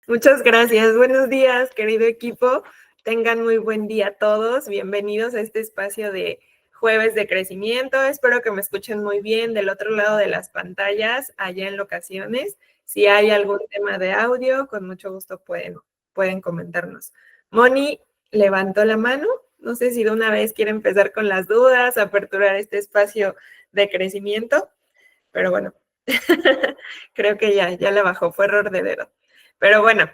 Muchas gracias. Buenos días, querido equipo. Tengan muy buen día todos. Bienvenidos a este espacio de Jueves de Crecimiento. Espero que me escuchen muy bien del otro lado de las pantallas, allá en locaciones. Si hay algún tema de audio, con mucho gusto pueden comentarnos. Moni levantó la mano. No sé si de una vez quiere empezar con las dudas, aperturar este espacio de crecimiento, pero bueno, creo que ya la bajó, fue error de dedo. Pero bueno,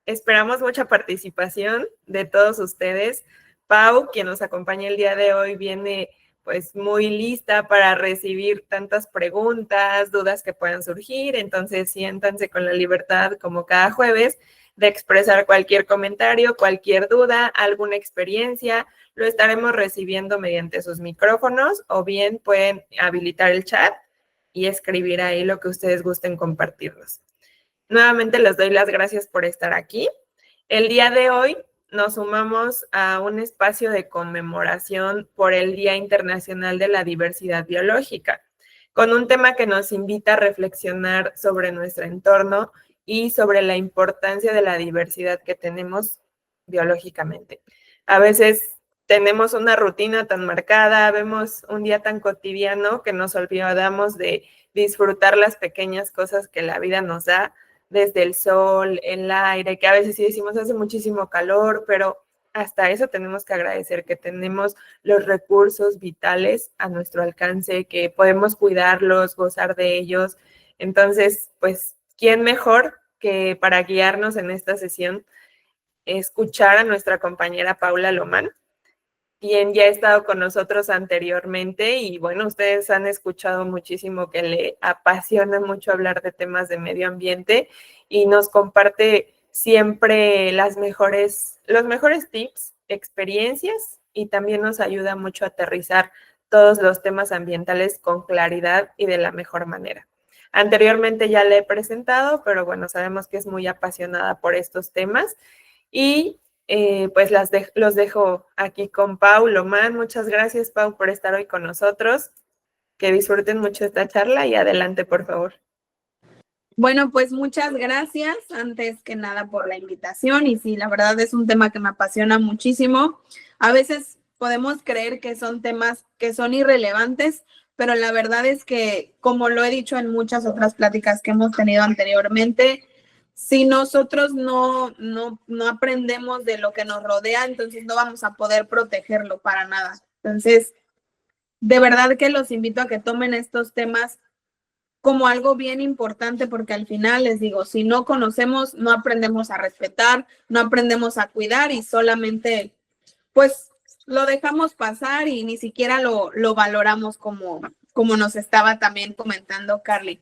esperamos mucha participación de todos ustedes. Pau, quien nos acompaña el día de hoy, viene pues muy lista para recibir tantas preguntas, dudas que puedan surgir. Entonces, siéntanse con la libertad, como cada jueves, de expresar cualquier comentario, cualquier duda, alguna experiencia. Lo estaremos recibiendo mediante sus micrófonos o bien pueden habilitar el chat y escribir ahí lo que ustedes gusten compartirnos. Nuevamente les doy las gracias por estar aquí. El día de hoy nos sumamos a un espacio de conmemoración por el Día Internacional de la Diversidad Biológica, con un tema que nos invita a reflexionar sobre nuestro entorno y sobre la importancia de la diversidad que tenemos biológicamente. A veces tenemos una rutina tan marcada, vemos un día tan cotidiano que nos olvidamos de disfrutar las pequeñas cosas que la vida nos da, desde el sol, el aire, que a veces sí decimos hace muchísimo calor, pero hasta eso tenemos que agradecer que tenemos los recursos vitales a nuestro alcance, que podemos cuidarlos, gozar de ellos. Entonces, pues, ¿quién mejor que para guiarnos en esta sesión escuchar a nuestra compañera Paula Lomán, quien ya ha estado con nosotros anteriormente y bueno, ustedes han escuchado muchísimo que le apasiona mucho hablar de temas de medio ambiente y nos comparte siempre los mejores tips, experiencias y también nos ayuda mucho a aterrizar todos los temas ambientales con claridad y de la mejor manera. Anteriormente ya le he presentado, pero bueno, sabemos que es muy apasionada por estos temas y pues los dejo aquí con Pau Lomán. Muchas gracias, Pau, por estar hoy con nosotros. Que disfruten mucho esta charla y adelante, por favor. Bueno, pues muchas gracias antes que nada por la invitación y sí, la verdad es un tema que me apasiona muchísimo. A veces podemos creer que son temas que son irrelevantes, pero la verdad es que, como lo he dicho en muchas otras pláticas que hemos tenido anteriormente, si nosotros no aprendemos de lo que nos rodea, entonces no vamos a poder protegerlo para nada. Entonces, de verdad que los invito a que tomen estos temas como algo bien importante, porque al final les digo, si no conocemos, no aprendemos a respetar, no aprendemos a cuidar y solamente pues lo dejamos pasar y ni siquiera lo valoramos como nos estaba también comentando Carly.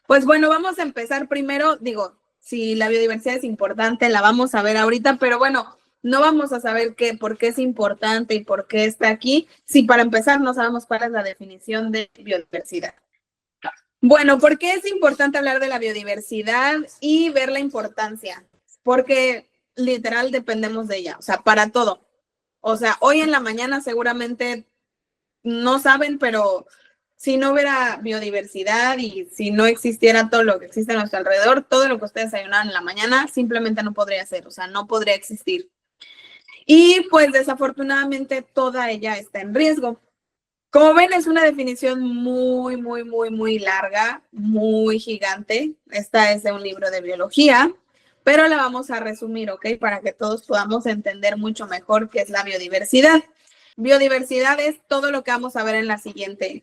Pues bueno, vamos a empezar primero, digo, si la biodiversidad es importante, la vamos a ver ahorita, pero bueno, no vamos a saber por qué es importante y por qué está aquí, si para empezar no sabemos cuál es la definición de biodiversidad. Bueno, ¿por qué es importante hablar de la biodiversidad y ver la importancia? Porque literal dependemos de ella, o sea, para todo. O sea, hoy en la mañana seguramente no saben, pero si no hubiera biodiversidad y si no existiera todo lo que existe a nuestro alrededor, todo lo que ustedes desayunaran en la mañana simplemente no podría ser, o sea, no podría existir. Y pues desafortunadamente toda ella está en riesgo. Como ven, es una definición muy larga, muy gigante. Esta es de un libro de biología, pero la vamos a resumir, ¿ok? Para que todos podamos entender mucho mejor qué es la biodiversidad. Biodiversidad es todo lo que vamos a ver en la siguiente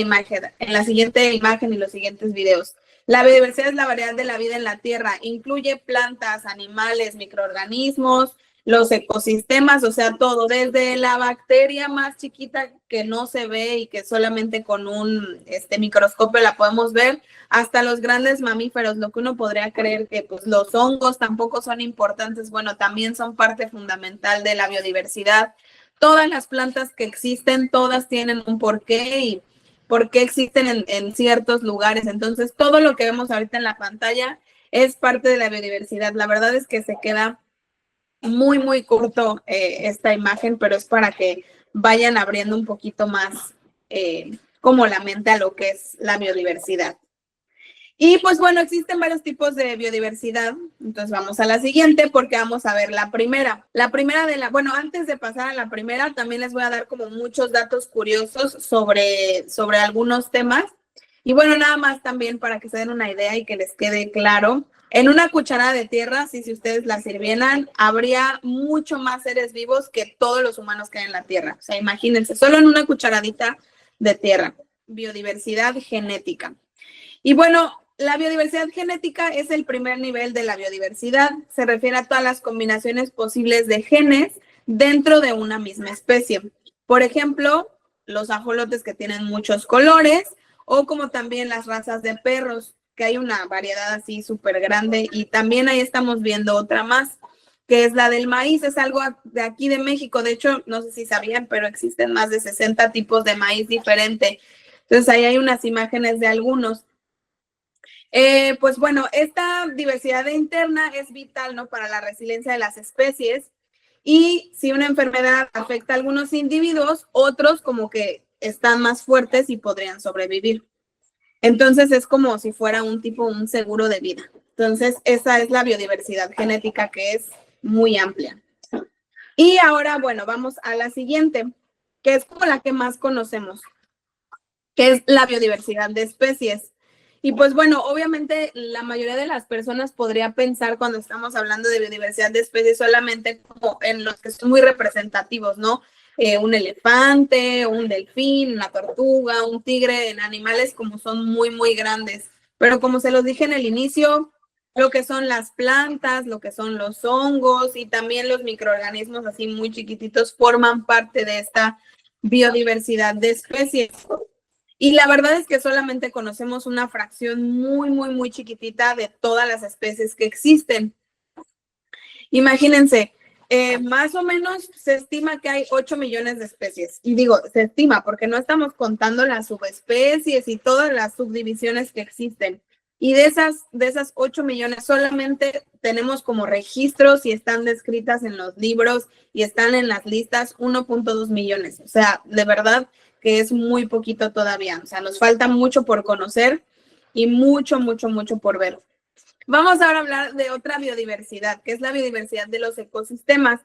imagen y los siguientes videos. La biodiversidad es la variedad de la vida en la Tierra. Incluye plantas, animales, microorganismos, los ecosistemas, o sea, todo, desde la bacteria más chiquita que no se ve y que solamente con un microscopio la podemos ver, hasta los grandes mamíferos, lo que uno podría creer que pues, los hongos tampoco son importantes, bueno, también son parte fundamental de la biodiversidad. Todas las plantas que existen, todas tienen un porqué y por qué existen en ciertos lugares. Entonces, todo lo que vemos ahorita en la pantalla es parte de la biodiversidad. La verdad es que se queda muy corto esta imagen, pero es para que vayan abriendo un poquito más como la mente a lo que es la biodiversidad. Y pues bueno, existen varios tipos de biodiversidad. Entonces vamos a la siguiente porque vamos a ver la primera. La primera bueno, antes de pasar a la primera, también les voy a dar como muchos datos curiosos sobre algunos temas. Y bueno, nada más también para que se den una idea y que les quede claro. En una cucharada de tierra, si ustedes la sirvieran, habría mucho más seres vivos que todos los humanos que hay en la tierra. O sea, imagínense, solo en una cucharadita de tierra. Biodiversidad genética. Y bueno, la biodiversidad genética es el primer nivel de la biodiversidad. Se refiere a todas las combinaciones posibles de genes dentro de una misma especie. Por ejemplo, los ajolotes que tienen muchos colores o como también las razas de perros, que hay una variedad así súper grande. Y también ahí estamos viendo otra más, que es la del maíz. Es algo de aquí de México. De hecho, no sé si sabían, pero existen más de 60 tipos de maíz diferente. Entonces, ahí hay unas imágenes de algunos. Pues bueno, esta diversidad interna es vital, ¿no?, para la resiliencia de las especies, y si una enfermedad afecta a algunos individuos, otros como que están más fuertes y podrían sobrevivir. Entonces es como si fuera un seguro de vida. Entonces esa es la biodiversidad genética, que es muy amplia. Y ahora, bueno, vamos a la siguiente, que es como la que más conocemos, que es la biodiversidad de especies. Y pues bueno, obviamente la mayoría de las personas podría pensar cuando estamos hablando de biodiversidad de especies solamente como en los que son muy representativos, ¿no? Un elefante, un delfín, una tortuga, un tigre, en animales como son muy, muy grandes. Pero como se los dije en el inicio, lo que son las plantas, lo que son los hongos y también los microorganismos así muy chiquititos forman parte de esta biodiversidad de especies. Y la verdad es que solamente conocemos una fracción muy, muy, muy chiquitita de todas las especies que existen. Imagínense, más o menos se estima que hay 8 millones de especies. Y digo, se estima porque no estamos contando las subespecies y todas las subdivisiones que existen. Y de esas 8 millones solamente tenemos como registros y están descritas en los libros y están en las listas 1.2 millones. O sea, de verdad que es muy poquito todavía. O sea, nos falta mucho por conocer y mucho, mucho, mucho por ver. Vamos ahora a hablar de otra biodiversidad, que es la biodiversidad de los ecosistemas.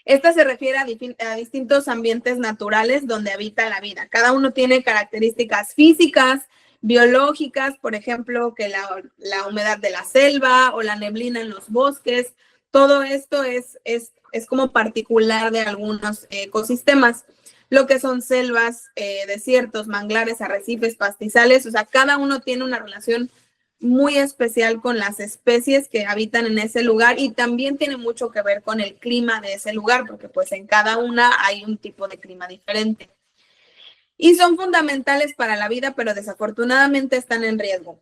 Esta se refiere a distintos ambientes naturales donde habita la vida. Cada uno tiene características físicas, biológicas, por ejemplo, que la humedad de la selva o la neblina en los bosques. Todo esto es como particular de algunos ecosistemas. Lo que son selvas, desiertos, manglares, arrecifes, pastizales, o sea, cada uno tiene una relación muy especial con las especies que habitan en ese lugar y también tiene mucho que ver con el clima de ese lugar, porque pues en cada una hay un tipo de clima diferente. Y son fundamentales para la vida, pero desafortunadamente están en riesgo.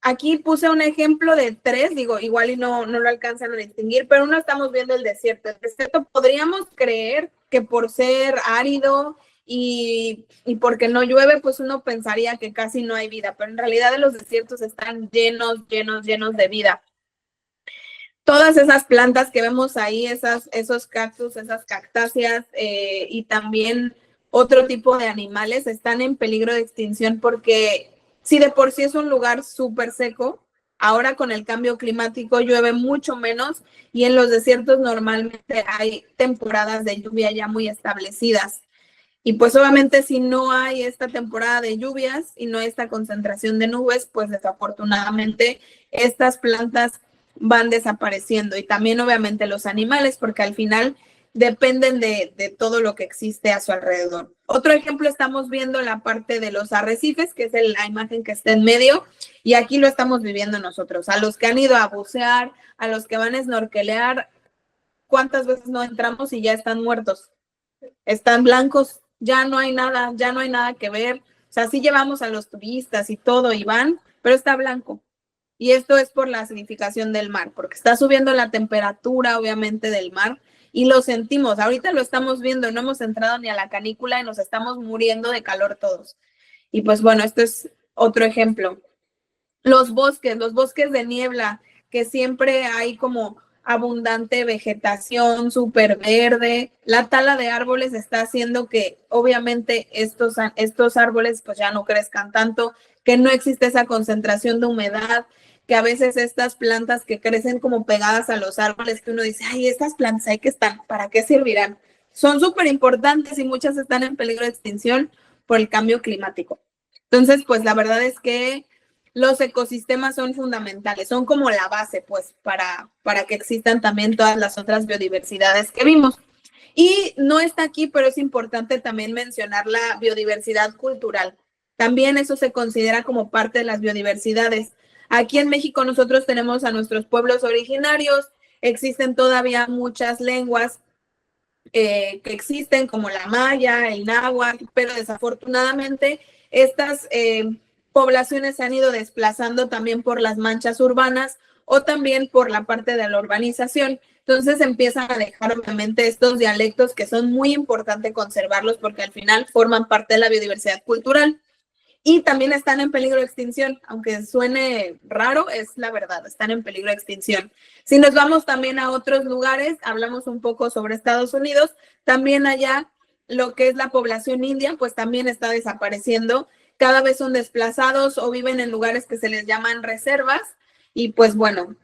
Aquí puse un ejemplo de 3, digo, igual y no lo alcanzan a distinguir, pero uno estamos viendo el desierto. El desierto podríamos creer que por ser árido y porque no llueve, pues uno pensaría que casi no hay vida, pero en realidad los desiertos están llenos, llenos, llenos de vida. Todas esas plantas que vemos ahí, esos cactus, esas cactáceas y también otro tipo de animales están en peligro de extinción porque si de por sí es un lugar súper seco, ahora con el cambio climático llueve mucho menos y en los desiertos normalmente hay temporadas de lluvia ya muy establecidas. Y pues obviamente si no hay esta temporada de lluvias y no hay esta concentración de nubes, pues desafortunadamente estas plantas van desapareciendo y también obviamente los animales, porque al final dependen de todo lo que existe a su alrededor. Otro ejemplo, estamos viendo la parte de los arrecifes, que es la imagen que está en medio, y aquí lo estamos viviendo nosotros. A los que han ido a bucear, a los que van a snorkelear, ¿cuántas veces no entramos y ya están muertos? Están blancos, ya no hay nada que ver. O sea, sí llevamos a los turistas y todo y van, pero está blanco. Y esto es por la acidificación del mar, porque está subiendo la temperatura, obviamente, del mar y lo sentimos. Ahorita lo estamos viendo, no hemos entrado ni a la canícula y nos estamos muriendo de calor todos. Y pues bueno, esto es otro ejemplo. Los bosques de niebla, que siempre hay como abundante vegetación, súper verde. La tala de árboles está haciendo que obviamente estos árboles pues ya no crezcan tanto, que no existe esa concentración de humedad, que a veces estas plantas que crecen como pegadas a los árboles, que uno dice, ay, estas plantas ahí que están, ¿para qué servirán? Son súper importantes y muchas están en peligro de extinción por el cambio climático. Entonces, pues la verdad es que los ecosistemas son fundamentales, son como la base, pues, para que existan también todas las otras biodiversidades que vimos. Y no está aquí, pero es importante también mencionar la biodiversidad cultural. También eso se considera como parte de las biodiversidades. Aquí en México nosotros tenemos a nuestros pueblos originarios, existen todavía muchas lenguas que existen, como la maya, el náhuatl, pero desafortunadamente estas poblaciones se han ido desplazando también por las manchas urbanas o también por la parte de la urbanización. Entonces empiezan a dejar obviamente estos dialectos que son muy importantes conservarlos porque al final forman parte de la biodiversidad cultural. Y también están en peligro de extinción, aunque suene raro, es la verdad, están en peligro de extinción. Si nos vamos también a otros lugares, hablamos un poco sobre Estados Unidos, también allá lo que es la población india, pues también está desapareciendo, cada vez son desplazados o viven en lugares que se les llaman reservas, y pues bueno,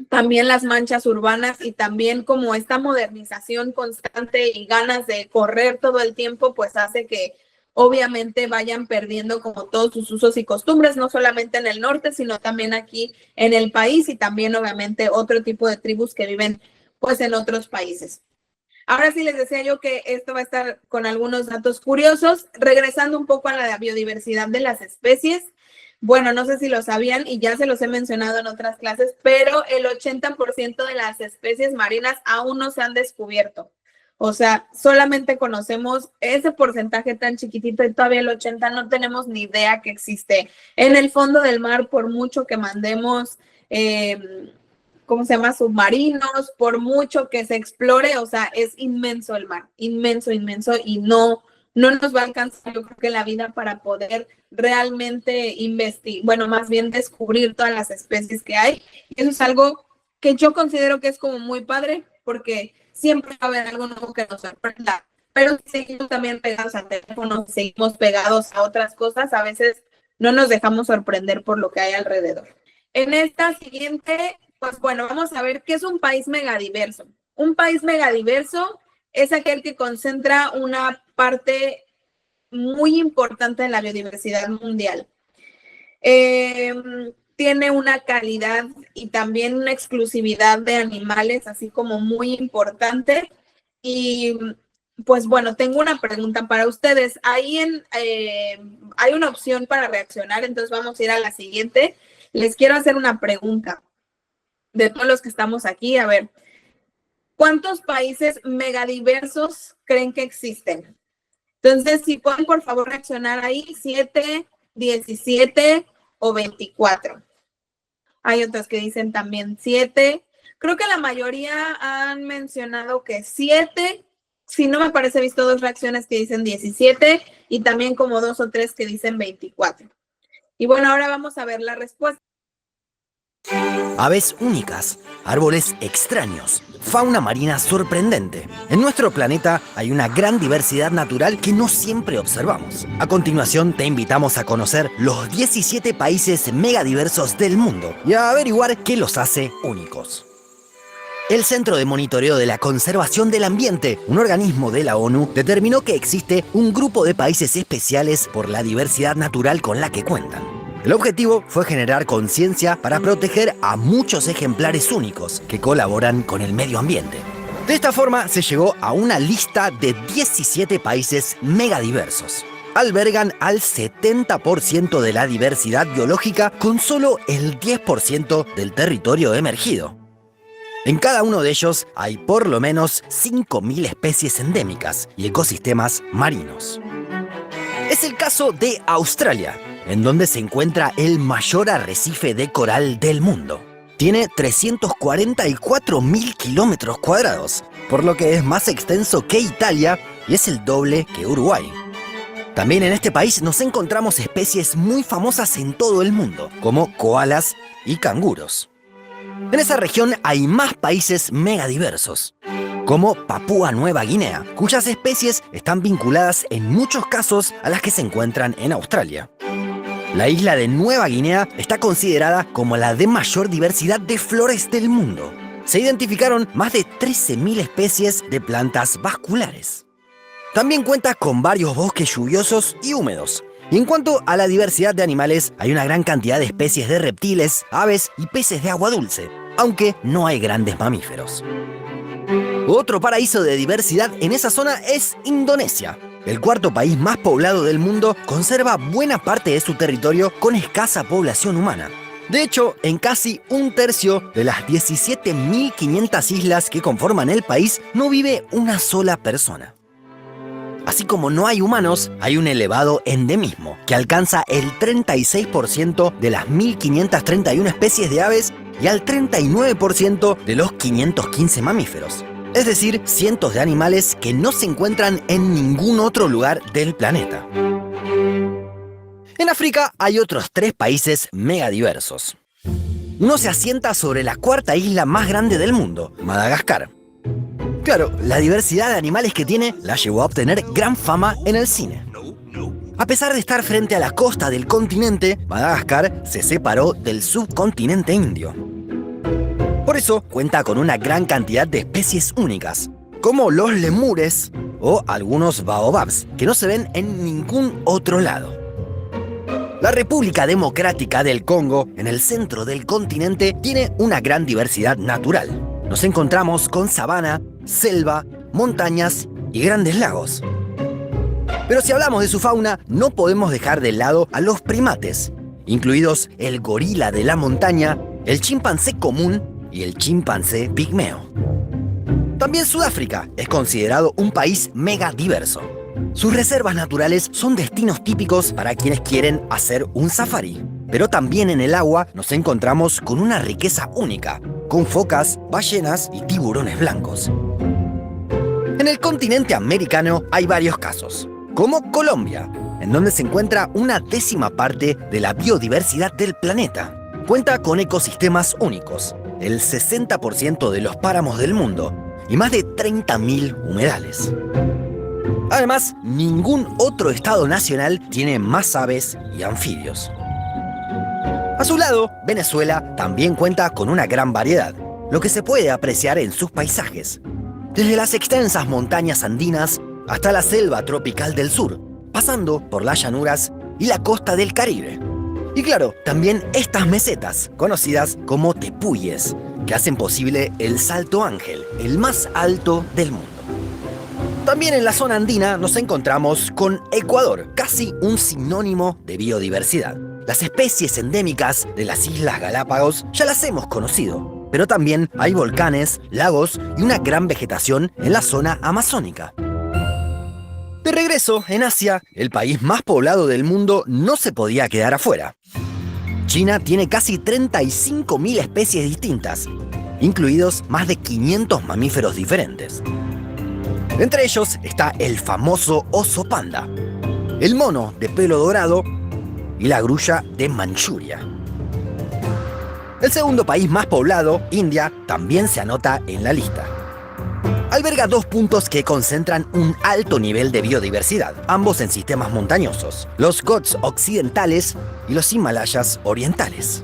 también las manchas urbanas y también como esta modernización constante y ganas de correr todo el tiempo, pues hace que obviamente vayan perdiendo como todos sus usos y costumbres, no solamente en el norte, sino también aquí en el país y también obviamente otro tipo de tribus que viven pues en otros países. Ahora sí les decía yo que esto va a estar con algunos datos curiosos, regresando un poco a la biodiversidad de las especies. Bueno, no sé si lo sabían y ya se los he mencionado en otras clases, pero el 80% de las especies marinas aún no se han descubierto. O sea, solamente conocemos ese porcentaje tan chiquitito y todavía el 80% no tenemos ni idea que existe. En el fondo del mar, por mucho que mandemos, ¿cómo se llama? Submarinos, por mucho que se explore, o sea, es inmenso el mar, inmenso, inmenso, y no nos va a alcanzar, yo creo que la vida para poder realmente investigar, bueno, más bien descubrir todas las especies que hay. Y eso es algo que yo considero que es como muy padre, porque siempre va a haber algo nuevo que nos sorprenda. Pero si seguimos también pegados al teléfono, seguimos pegados a otras cosas, a veces no nos dejamos sorprender por lo que hay alrededor. En esta siguiente, pues bueno, vamos a ver qué es un país megadiverso. Un país megadiverso es aquel que concentra una parte muy importante de la biodiversidad mundial. Tiene una calidad y también una exclusividad de animales, así como muy importante. Y pues bueno, tengo una pregunta para ustedes. Ahí hay una opción para reaccionar, entonces vamos a ir a la siguiente. Les quiero hacer una pregunta de todos los que estamos aquí. A ver, ¿cuántos países megadiversos creen que existen? Entonces, si pueden, por favor, reaccionar ahí, 7, 17 o 24. Hay otros que dicen también 7. Creo que la mayoría han mencionado que 7. Si no, me parece, he visto 2 reacciones que dicen 17 y también como 2 o 3 que dicen 24. Y bueno, ahora vamos a ver la respuesta. Aves únicas, árboles extraños, fauna marina sorprendente. En nuestro planeta hay una gran diversidad natural que no siempre observamos. A continuación te invitamos a conocer los 17 países megadiversos del mundo y a averiguar qué los hace únicos. El Centro de Monitoreo de la Conservación del Ambiente, un organismo de la ONU, determinó que existe un grupo de países especiales por la diversidad natural con la que cuentan. El objetivo fue generar conciencia para proteger a muchos ejemplares únicos que colaboran con el medio ambiente. De esta forma se llegó a una lista de 17 países megadiversos. Albergan al 70% de la diversidad biológica con solo el 10% del territorio emergido. En cada uno de ellos hay por lo menos 5.000 especies endémicas y ecosistemas marinos. Es el caso de Australia, en donde se encuentra el mayor arrecife de coral del mundo. Tiene 344.000 kilómetros cuadrados, por lo que es más extenso que Italia y es el doble que Uruguay. También en este país nos encontramos especies muy famosas en todo el mundo, como koalas y canguros. En esa región hay más países megadiversos, como Papúa Nueva Guinea, cuyas especies están vinculadas en muchos casos a las que se encuentran en Australia. La isla de Nueva Guinea está considerada como la de mayor diversidad de flores del mundo. Se identificaron más de 13.000 especies de plantas vasculares. También cuenta con varios bosques lluviosos y húmedos. Y en cuanto a la diversidad de animales, hay una gran cantidad de especies de reptiles, aves y peces de agua dulce, aunque no hay grandes mamíferos. Otro paraíso de diversidad en esa zona es Indonesia. El cuarto país más poblado del mundo conserva buena parte de su territorio con escasa población humana. De hecho, en casi un tercio de las 17.500 islas que conforman el país no vive una sola persona. Así como no hay humanos, hay un elevado endemismo, que alcanza el 36% de las 1.531 especies de aves y al 39% de los 515 mamíferos. Es decir, cientos de animales que no se encuentran en ningún otro lugar del planeta. En África hay otros 3 países megadiversos. Uno se asienta sobre la cuarta isla más grande del mundo, Madagascar. Claro, la diversidad de animales que tiene la llevó a obtener gran fama en el cine. A pesar de estar frente a la costa del continente, Madagascar se separó del subcontinente indio. Por eso cuenta con una gran cantidad de especies únicas, como los lemures o algunos baobabs, que no se ven en ningún otro lado. La República Democrática del Congo, en el centro del continente, tiene una gran diversidad natural. Nos encontramos con sabana, selva, montañas y grandes lagos. Pero si hablamos de su fauna, no podemos dejar de lado a los primates, incluidos el gorila de la montaña, el chimpancé común y el chimpancé pigmeo. También Sudáfrica es considerado un país mega diverso. Sus reservas naturales son destinos típicos para quienes quieren hacer un safari. Pero también en el agua nos encontramos con una riqueza única, con focas, ballenas y tiburones blancos. En el continente americano hay varios casos, como Colombia, en donde se encuentra una 10ª parte de la biodiversidad del planeta. Cuenta con ecosistemas únicos, el 60% de los páramos del mundo y más de 30.000 humedales. Además, ningún otro estado nacional tiene más aves y anfibios. A su lado, Venezuela también cuenta con una gran variedad, lo que se puede apreciar en sus paisajes. Desde las extensas montañas andinas hasta la selva tropical del sur, pasando por las llanuras y la costa del Caribe. Y claro, también estas mesetas, conocidas como tepuyes, que hacen posible el Salto Ángel, el más alto del mundo. También en la zona andina nos encontramos con Ecuador, casi un sinónimo de biodiversidad. Las especies endémicas de las Islas Galápagos ya las hemos conocido, pero también hay volcanes, lagos y una gran vegetación en la zona amazónica. De regreso, en Asia, el país más poblado del mundo no se podía quedar afuera. China tiene casi 35.000 especies distintas, incluidos más de 500 mamíferos diferentes. Entre ellos está el famoso oso panda, el mono de pelo dorado y la grulla de Manchuria. El segundo país más poblado, India, también se anota en la lista. Alberga 2 puntos que concentran un alto nivel de biodiversidad, ambos en sistemas montañosos, los Ghats occidentales y los Himalayas orientales.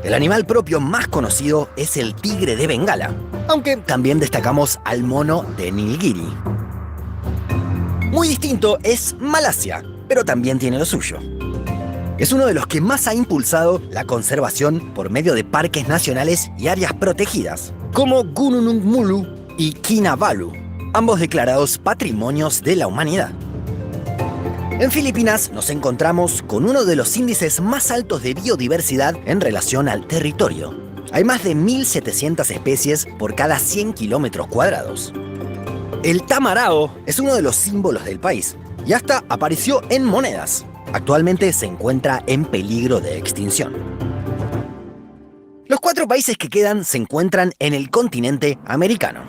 El animal propio más conocido es el tigre de Bengala, aunque también destacamos al mono de Nilgiri. Muy distinto es Malasia, pero también tiene lo suyo. Es uno de los que más ha impulsado la conservación por medio de parques nacionales y áreas protegidas, como Gunung Mulu y Kinabalu, ambos declarados Patrimonios de la Humanidad. En Filipinas nos encontramos con uno de los índices más altos de biodiversidad en relación al territorio. Hay más de 1.700 especies por cada 100 kilómetros cuadrados. El tamarao es uno de los símbolos del país y hasta apareció en monedas. Actualmente se encuentra en peligro de extinción. Los 4 países que quedan se encuentran en el continente americano,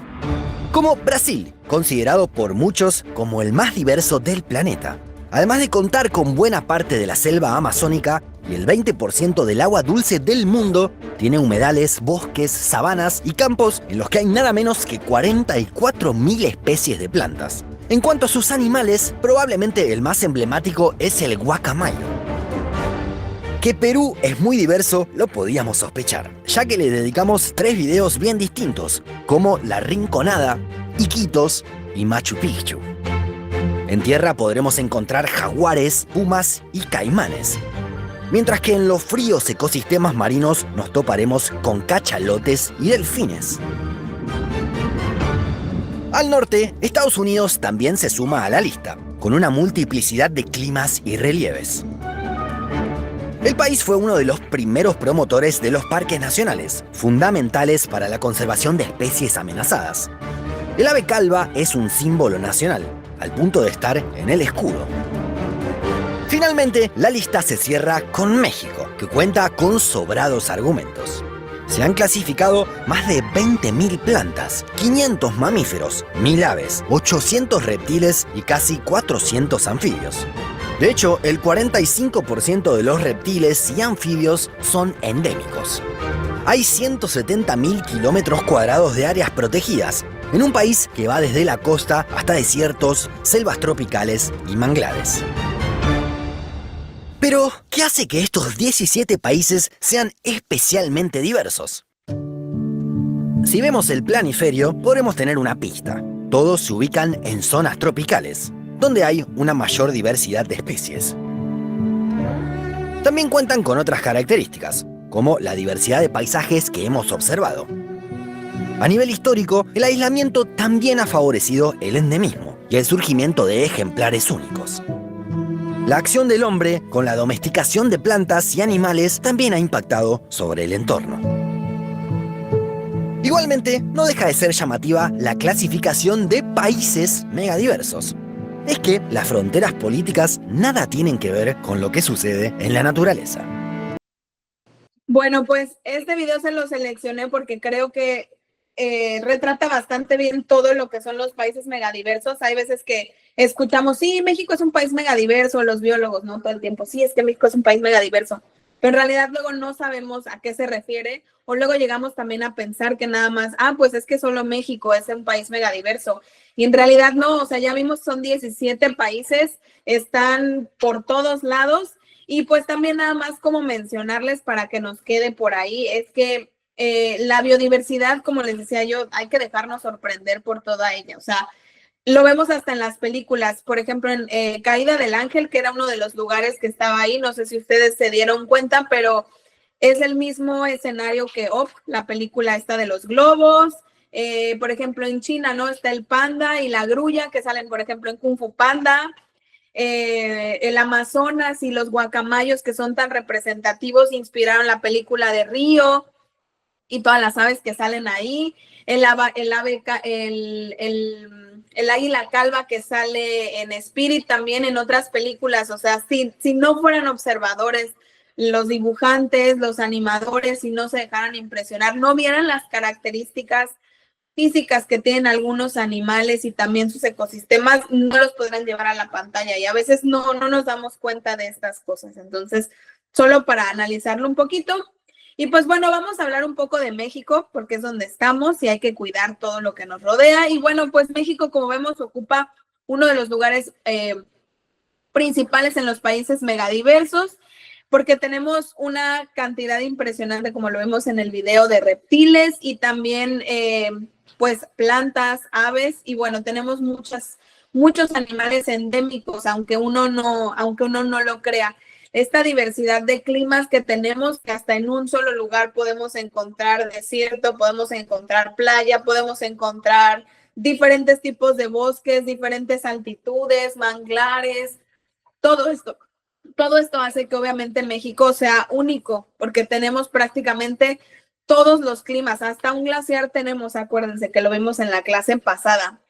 como Brasil, considerado por muchos como el más diverso del planeta. Además de contar con buena parte de la selva amazónica y el 20% del agua dulce del mundo, tiene humedales, bosques, sabanas y campos en los que hay nada menos que 44.000 especies de plantas. En cuanto a sus animales, probablemente el más emblemático es el guacamayo. Que Perú es muy diverso lo podíamos sospechar, ya que le dedicamos 3 videos bien distintos, como La Rinconada, Iquitos y Machu Picchu. En tierra podremos encontrar jaguares, pumas y caimanes, mientras que en los fríos ecosistemas marinos nos toparemos con cachalotes y delfines. Al norte, Estados Unidos también se suma a la lista, con una multiplicidad de climas y relieves. El país fue uno de los primeros promotores de los parques nacionales, fundamentales para la conservación de especies amenazadas. El ave calva es un símbolo nacional, al punto de estar en el escudo. Finalmente, la lista se cierra con México, que cuenta con sobrados argumentos. Se han clasificado más de 20.000 plantas, 500 mamíferos, 1.000 aves, 800 reptiles y casi 400 anfibios. De hecho, el 45% de los reptiles y anfibios son endémicos. Hay 170.000 kilómetros cuadrados de áreas protegidas, en un país que va desde la costa hasta desiertos, selvas tropicales y manglares. Pero, ¿qué hace que estos 17 países sean especialmente diversos? Si vemos el planiferio, podremos tener una pista. Todos se ubican en zonas tropicales, donde hay una mayor diversidad de especies. También cuentan con otras características, como la diversidad de paisajes que hemos observado. A nivel histórico, el aislamiento también ha favorecido el endemismo y el surgimiento de ejemplares únicos. La acción del hombre con la domesticación de plantas y animales también ha impactado sobre el entorno. Igualmente, no deja de ser llamativa la clasificación de países megadiversos. Es que las fronteras políticas nada tienen que ver con lo que sucede en la naturaleza. Bueno, pues este video se lo seleccioné porque creo que retrata bastante bien todo lo que son los países megadiversos. Hay veces que escuchamos, sí, México es un país megadiverso, los biólogos, ¿no? Todo el tiempo, sí, es que México es un país megadiverso. Pero en realidad luego no sabemos a qué se refiere, o luego llegamos también a pensar que nada más, pues es que solo México es un país megadiverso. Y en realidad no, o sea, ya vimos, son 17 países, están por todos lados. Y pues también nada más como mencionarles para que nos quede por ahí, es que la biodiversidad, como les decía yo, hay que dejarnos sorprender por toda ella. O sea, lo vemos hasta en las películas. Por ejemplo, en Caída del Ángel, que era uno de los lugares que estaba ahí, no sé si ustedes se dieron cuenta, pero es el mismo escenario que Up, la película esta de los globos. Por ejemplo, en China, ¿no? Está el panda y la grulla, que salen, por ejemplo, en Kung Fu Panda. El Amazonas y los guacamayos, que son tan representativos, inspiraron la película de Río y todas las aves que salen ahí. El águila calva que sale en Spirit, también en otras películas. O sea, si no fueran observadores, los dibujantes, los animadores, si no se dejaran impresionar, no vieran las características físicas que tienen algunos animales y también sus ecosistemas, no los podrán llevar a la pantalla, y a veces no nos damos cuenta de estas cosas. Entonces, solo para analizarlo un poquito. Y pues bueno, vamos a hablar un poco de México, porque es donde estamos y hay que cuidar todo lo que nos rodea. Y bueno, pues México, como vemos, ocupa uno de los lugares principales en los países megadiversos, porque tenemos una cantidad impresionante, como lo vemos en el video, de reptiles y también pues plantas, aves, y bueno, tenemos muchos animales endémicos, aunque uno no lo crea. Esta diversidad de climas que tenemos, que hasta en un solo lugar podemos encontrar desierto, podemos encontrar playa, podemos encontrar diferentes tipos de bosques, diferentes altitudes, manglares, todo esto hace que obviamente México sea único, porque tenemos prácticamente todos los climas, hasta un glaciar tenemos, acuérdense que lo vimos en la clase pasada.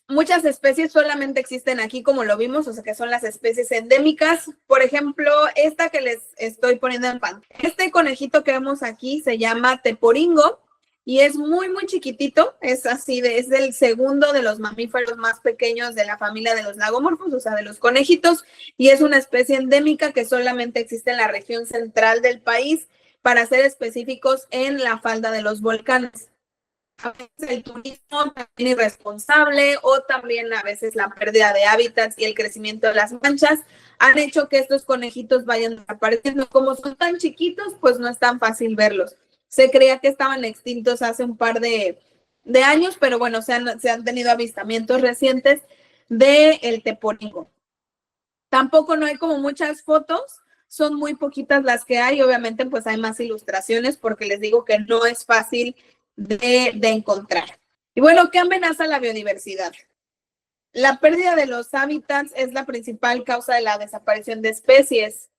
Muchas especies solamente existen aquí, como lo vimos, o sea que son las especies endémicas. Por ejemplo, esta que les estoy poniendo en pantalla. Este conejito que vemos aquí se llama teporingo y es muy chiquitito, es el segundo de los mamíferos más pequeños de la familia de los lagomorfos, o sea, de los conejitos, y es una especie endémica que solamente existe en la región central del país, para ser específicos, en la falda de los volcanes. A veces el turismo también irresponsable, o también a veces la pérdida de hábitats y el crecimiento de las manchas han hecho que estos conejitos vayan desapareciendo. Como son tan chiquitos, pues no es tan fácil verlos. Se creía que estaban extintos hace un par de años, pero bueno, se han tenido avistamientos recientes del teporingo. Tampoco no hay como muchas fotos, son muy poquitas las que hay, obviamente pues hay más ilustraciones porque les digo que no es fácil de encontrar. Y bueno, ¿qué amenaza la biodiversidad? La pérdida de los hábitats es la principal causa de la desaparición de especies.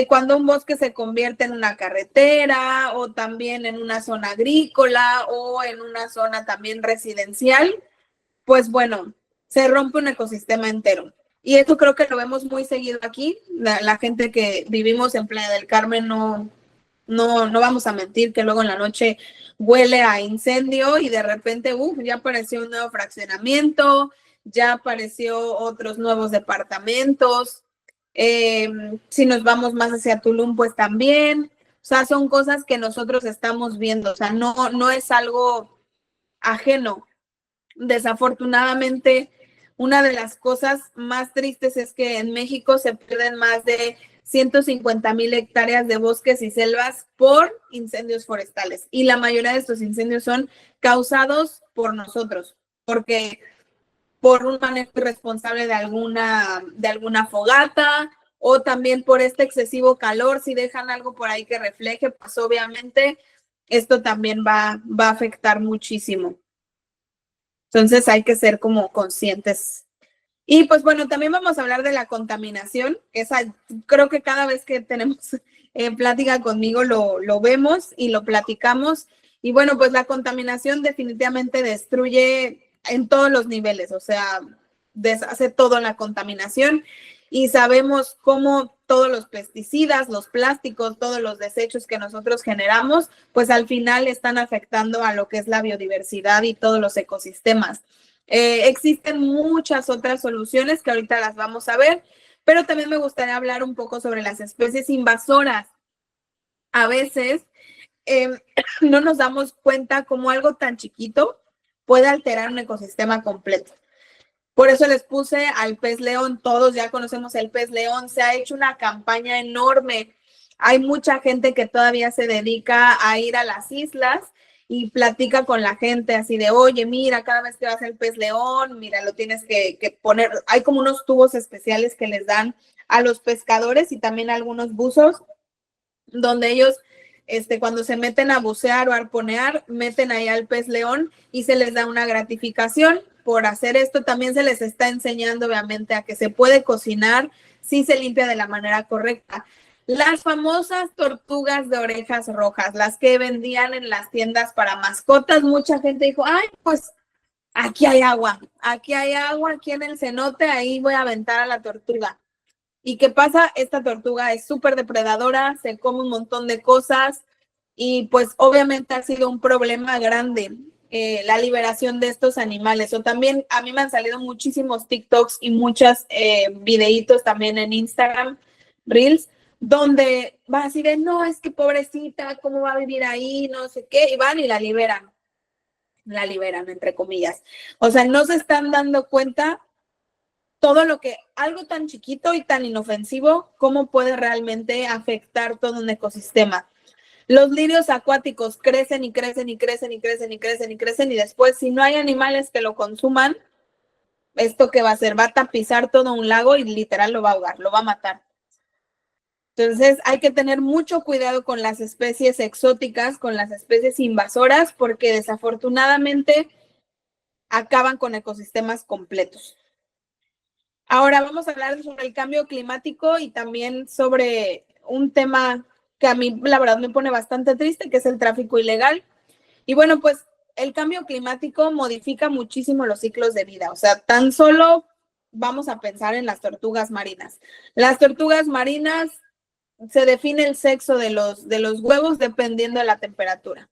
Cuando un bosque se convierte en una carretera o también en una zona agrícola o en una zona también residencial, pues bueno, se rompe un ecosistema entero. Y eso creo que lo vemos muy seguido aquí. La gente que vivimos en Playa del Carmen no vamos a mentir que luego en la noche huele a incendio y de repente, ya apareció un nuevo fraccionamiento, ya apareció otros nuevos departamentos. Si nos vamos más hacia Tulum, pues también. O sea, son cosas que nosotros estamos viendo. O sea, no es algo ajeno. Desafortunadamente, una de las cosas más tristes es que en México se pierden más de 150,000 hectáreas de bosques y selvas por incendios forestales. Y la mayoría de estos incendios son causados por nosotros, porque por un manejo irresponsable de alguna fogata o también por este excesivo calor. Si dejan algo por ahí que refleje, pues obviamente esto también va a afectar muchísimo. Entonces hay que ser como conscientes. Y pues bueno, también vamos a hablar de la contaminación. Creo que cada vez que tenemos plática conmigo lo vemos y lo platicamos. Y bueno, pues la contaminación definitivamente destruye en todos los niveles, o sea, deshace todo la contaminación. Y sabemos cómo todos los pesticidas, los plásticos, todos los desechos que nosotros generamos, pues al final están afectando a lo que es la biodiversidad y todos los ecosistemas. Existen muchas otras soluciones que ahorita las vamos a ver, pero también me gustaría hablar un poco sobre las especies invasoras. A veces no nos damos cuenta cómo algo tan chiquito puede alterar un ecosistema completo. Por eso les puse al pez león. Todos ya conocemos el pez león. Se ha hecho una campaña enorme. Hay mucha gente que todavía se dedica a ir a las islas y platica con la gente así de, oye, mira, cada vez que vas al pez león, mira, lo tienes que poner. Hay como unos tubos especiales que les dan a los pescadores y también a algunos buzos, donde ellos, cuando se meten a bucear o a arponear, meten ahí al pez león y se les da una gratificación por hacer esto. También se les está enseñando, obviamente, a que se puede cocinar si se limpia de la manera correcta. Las famosas tortugas de orejas rojas, las que vendían en las tiendas para mascotas, mucha gente dijo, ay, pues aquí hay agua aquí en el cenote, ahí voy a aventar a la tortuga. ¿Y qué pasa? Esta tortuga es súper depredadora, se come un montón de cosas y pues obviamente ha sido un problema grande la liberación de estos animales. O también a mí me han salido muchísimos TikToks y muchos videitos también en Instagram, Reels, donde va así de, no, es que pobrecita, ¿cómo va a vivir ahí? No sé qué, y van y la liberan, entre comillas. O sea, no se están dando cuenta todo lo que, algo tan chiquito y tan inofensivo, cómo puede realmente afectar todo un ecosistema. Los lirios acuáticos crecen y crecen y crecen y crecen y crecen y crecen y después, si no hay animales que lo consuman, ¿esto qué va a hacer? Va a tapizar todo un lago y literal lo va a ahogar, lo va a matar. Entonces hay que tener mucho cuidado con las especies exóticas, con las especies invasoras, porque desafortunadamente acaban con ecosistemas completos. Ahora vamos a hablar sobre el cambio climático y también sobre un tema que a mí la verdad me pone bastante triste, que es el tráfico ilegal. Y bueno, pues el cambio climático modifica muchísimo los ciclos de vida. O sea, tan solo vamos a pensar en las tortugas marinas. Las tortugas marinas se define el sexo de los huevos dependiendo de la temperatura.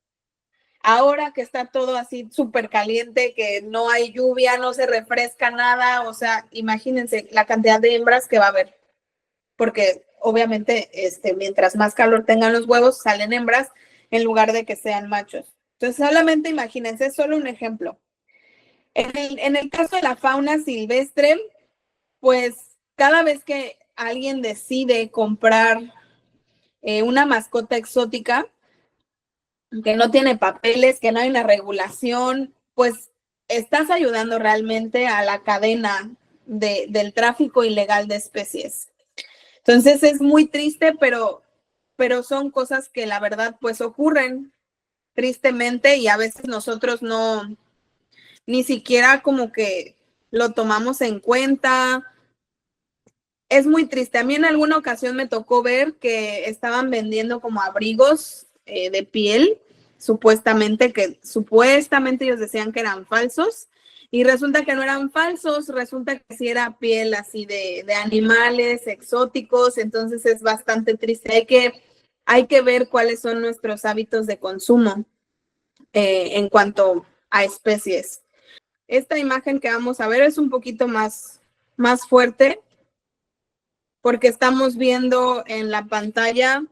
Ahora que está todo así súper caliente, que no hay lluvia, no se refresca nada, o sea, imagínense la cantidad de hembras que va a haber, porque obviamente mientras más calor tengan los huevos, salen hembras en lugar de que sean machos. Entonces, solamente imagínense, es solo un ejemplo. En el caso de la fauna silvestre, pues cada vez que alguien decide comprar una mascota exótica que no tiene papeles, que no hay una regulación, pues estás ayudando realmente a la cadena del tráfico ilegal de especies. Entonces es muy triste, pero son cosas que la verdad pues ocurren tristemente y a veces nosotros no, ni siquiera como que lo tomamos en cuenta. Es muy triste. A mí en alguna ocasión me tocó ver que estaban vendiendo como abrigos de piel, supuestamente ellos decían que eran falsos, y resulta que no eran falsos, resulta que sí era piel así de animales exóticos. Entonces es bastante triste. Hay que ver cuáles son nuestros hábitos de consumo en cuanto a especies. Esta imagen que vamos a ver es un poquito más fuerte, porque estamos viendo en la pantalla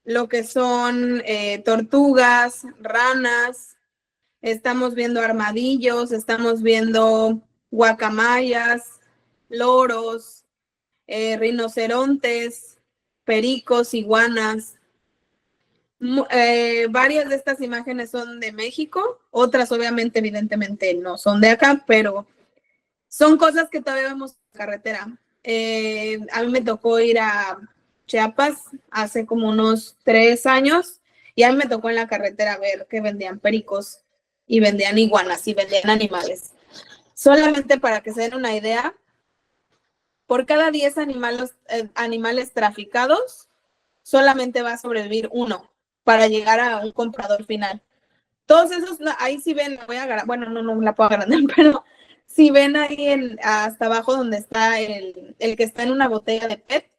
lo que son tortugas, ranas, estamos viendo armadillos, estamos viendo guacamayas, loros, rinocerontes, pericos, iguanas. Varias de estas imágenes son de México, otras obviamente, evidentemente no son de acá, pero son cosas que todavía vemos en carretera. A mí me tocó ir a Chiapas hace como unos 3 años y a mí me tocó en la carretera ver que vendían pericos y vendían iguanas y vendían animales. Solamente para que se den una idea, por cada 10 animales traficados, solamente va a sobrevivir uno para llegar a un comprador final. Todos esos, ahí sí ven, voy a agarrar, bueno, no la puedo agrandar, pero si ven ahí hasta abajo donde está el que está en una botella de PET,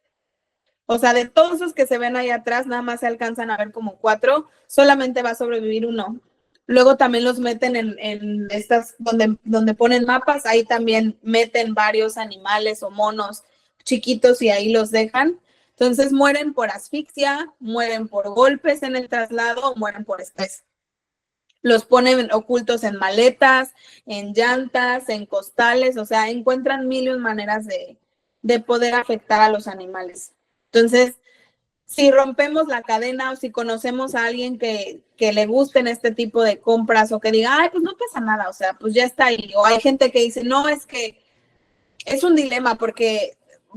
o sea, de todos esos que se ven ahí atrás, nada más se alcanzan a ver como 4, solamente va a sobrevivir uno. Luego también los meten en estas, donde ponen mapas, ahí también meten varios animales o monos chiquitos y ahí los dejan. Entonces mueren por asfixia, mueren por golpes en el traslado, mueren por estrés. Los ponen ocultos en maletas, en llantas, en costales, o sea, encuentran mil y un maneras de poder afectar a los animales. Entonces, si rompemos la cadena o si conocemos a alguien que le gusten este tipo de compras o que diga, ay, pues no pasa nada, o sea, pues ya está ahí. O hay gente que dice, no, es que es un dilema porque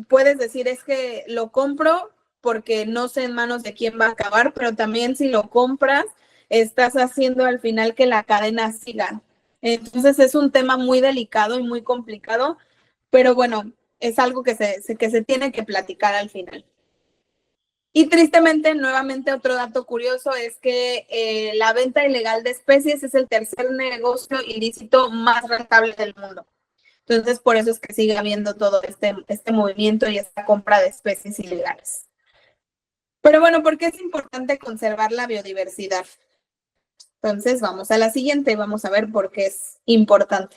puedes decir, es que lo compro porque no sé en manos de quién va a acabar, pero también si lo compras, estás haciendo al final que la cadena siga. Entonces es un tema muy delicado y muy complicado, pero bueno, es algo que se tiene que platicar al final. Y tristemente, nuevamente, otro dato curioso es que la venta ilegal de especies es el tercer negocio ilícito más rentable del mundo. Entonces, por eso es que sigue habiendo todo este movimiento y esta compra de especies ilegales. Pero bueno, ¿por qué es importante conservar la biodiversidad? Entonces, vamos a la siguiente, vamos a ver por qué es importante.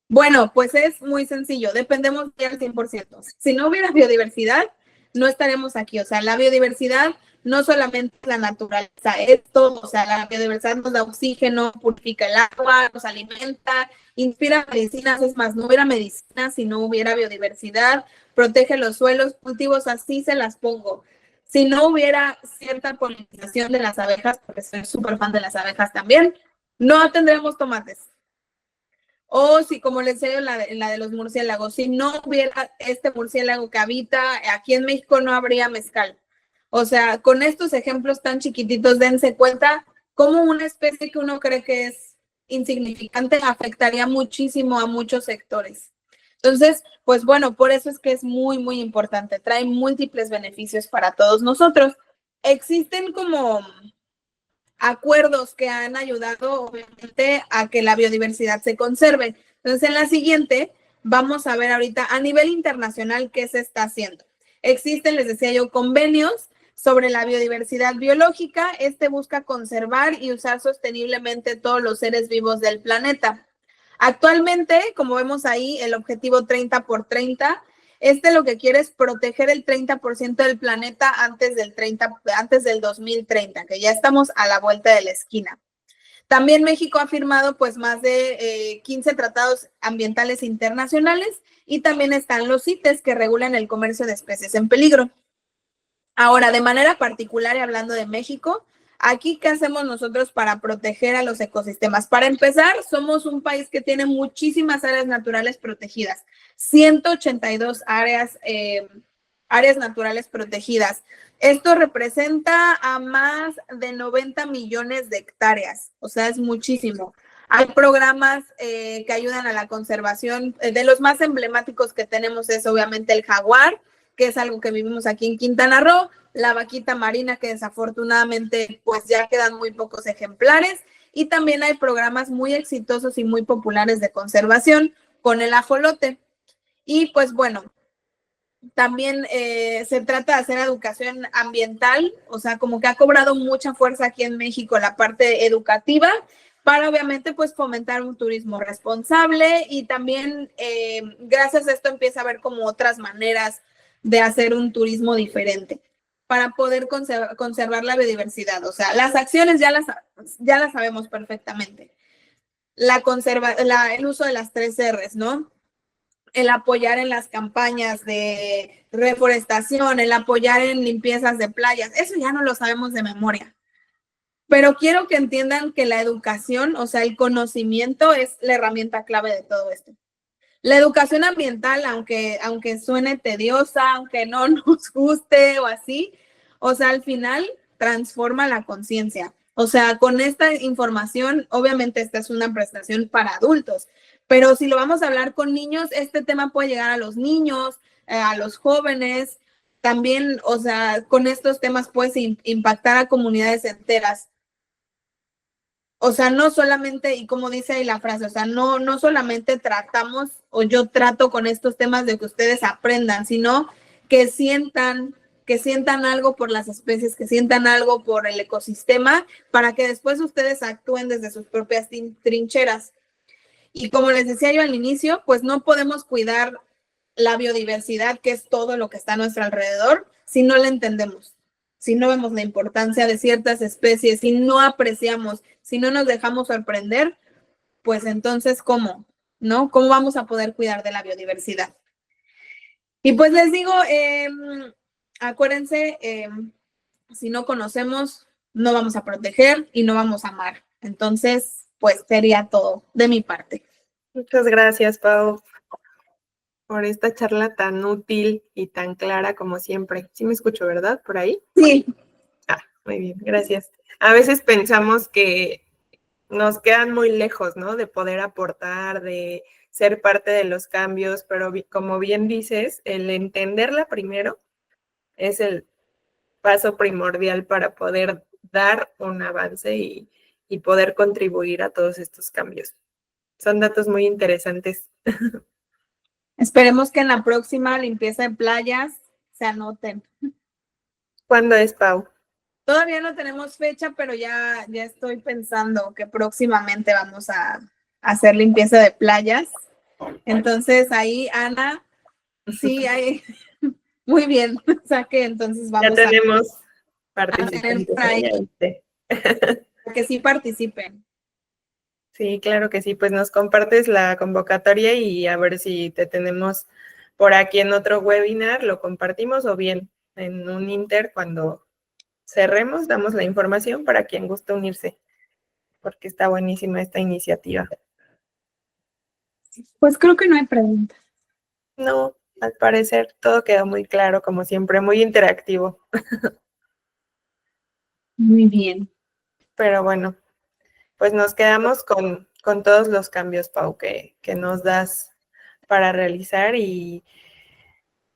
Bueno, pues es muy sencillo, dependemos del 100%. Si no hubiera biodiversidad, no estaremos aquí. O sea, la biodiversidad no solamente es la naturaleza, es todo. O sea, la biodiversidad nos da oxígeno, purifica el agua, nos alimenta, inspira medicinas. Es más, no hubiera medicina si no hubiera biodiversidad, protege los suelos, cultivos, así se las pongo. Si no hubiera cierta polinización de las abejas, porque soy súper fan de las abejas también, no tendremos tomates. O si, como les decía, la de los murciélagos, si no hubiera este murciélago que habita aquí en México, no habría mezcal. O sea, con estos ejemplos tan chiquititos, dense cuenta cómo una especie que uno cree que es insignificante afectaría muchísimo a muchos sectores. Entonces, pues bueno, por eso es que es muy, muy importante. Trae múltiples beneficios para todos nosotros. Existen como acuerdos que han ayudado, obviamente, a que la biodiversidad se conserve. Entonces, en la siguiente, vamos a ver ahorita a nivel internacional qué se está haciendo. Existen, les decía yo, convenios sobre la biodiversidad biológica. Este busca conservar y usar sosteniblemente todos los seres vivos del planeta. Actualmente, como vemos ahí, el objetivo 30 por 30, lo que quiere es proteger el 30% del planeta antes del 2030, que ya estamos a la vuelta de la esquina. También México ha firmado pues más de 15 tratados ambientales internacionales y también están los CITES que regulan el comercio de especies en peligro. Ahora, de manera particular y hablando de México, aquí, ¿qué hacemos nosotros para proteger a los ecosistemas? Para empezar, somos un país que tiene muchísimas áreas naturales protegidas, 182 áreas naturales protegidas. Esto representa a más de 90 millones de hectáreas, o sea, es muchísimo. Hay programas que ayudan a la conservación. De los más emblemáticos que tenemos es obviamente el jaguar, que es algo que vivimos aquí en Quintana Roo, la vaquita marina, que desafortunadamente pues ya quedan muy pocos ejemplares, y también hay programas muy exitosos y muy populares de conservación con el ajolote. Y pues bueno, también se trata de hacer educación ambiental, o sea, como que ha cobrado mucha fuerza aquí en México la parte educativa, para obviamente pues fomentar un turismo responsable y también gracias a esto empieza a haber como otras maneras de hacer un turismo diferente para poder conservar la biodiversidad. O sea, las acciones ya las sabemos perfectamente. El uso de las 3 R's, ¿no? El apoyar en las campañas de reforestación, el apoyar en limpiezas de playas, eso ya no lo sabemos de memoria. Pero quiero que entiendan que la educación, o sea, el conocimiento es la herramienta clave de todo esto. La educación ambiental, aunque suene tediosa, aunque no nos guste o así, o sea, al final transforma la conciencia. O sea, con esta información, obviamente esta es una prestación para adultos, pero si lo vamos a hablar con niños, este tema puede llegar a los niños, a los jóvenes, también, o sea, con estos temas puedes impactar a comunidades enteras. O sea, no solamente, y como dice ahí la frase, o sea, no solamente tratamos o yo trato con estos temas de que ustedes aprendan, sino que sientan algo por las especies, que sientan algo por el ecosistema, para que después ustedes actúen desde sus propias trincheras. Y como les decía yo al inicio, pues no podemos cuidar la biodiversidad, que es todo lo que está a nuestro alrededor, si no la entendemos, si no vemos la importancia de ciertas especies, si no apreciamos, si no nos dejamos sorprender, pues entonces, ¿cómo? ¿No? ¿Cómo vamos a poder cuidar de la biodiversidad? Y pues les digo, acuérdense, si no conocemos, no vamos a proteger y no vamos a amar. Entonces, pues sería todo de mi parte. Muchas gracias, Pau, por esta charla tan útil y tan clara como siempre. Sí me escucho, ¿verdad? Por ahí. Sí. Ah, muy bien, gracias. A veces pensamos que nos quedan muy lejos, ¿no? De poder aportar, de ser parte de los cambios, pero como bien dices, el entenderla primero es el paso primordial para poder dar un avance y poder contribuir a todos estos cambios. Son datos muy interesantes. Esperemos que en la próxima limpieza de playas se anoten. ¿Cuándo es, Pau? Todavía no tenemos fecha, pero ya estoy pensando que próximamente vamos a hacer limpieza de playas. Entonces ahí, Ana, sí, hay, muy bien. O sea que entonces vamos ya tenemos participantes ahí, que sí participen. Sí, claro que sí. Pues nos compartes la convocatoria y a ver si te tenemos por aquí en otro webinar, lo compartimos o bien en un inter cuando cerremos, damos la información para quien guste unirse, porque está buenísima esta iniciativa. Pues creo que no hay preguntas. No, al parecer todo quedó muy claro, como siempre, muy interactivo. Muy bien. Pero bueno, pues nos quedamos con todos los cambios, Pau, que nos das para realizar y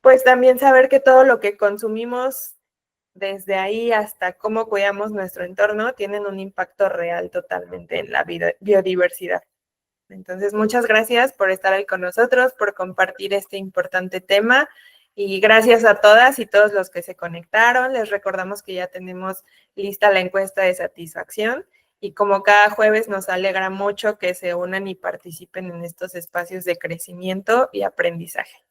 pues también saber que todo lo que consumimos desde ahí hasta cómo cuidamos nuestro entorno tienen un impacto real totalmente en la biodiversidad. Entonces, muchas gracias por estar ahí con nosotros, por compartir este importante tema y gracias a todas y todos los que se conectaron. Les recordamos que ya tenemos lista la encuesta de satisfacción y como cada jueves nos alegra mucho que se unan y participen en estos espacios de crecimiento y aprendizaje.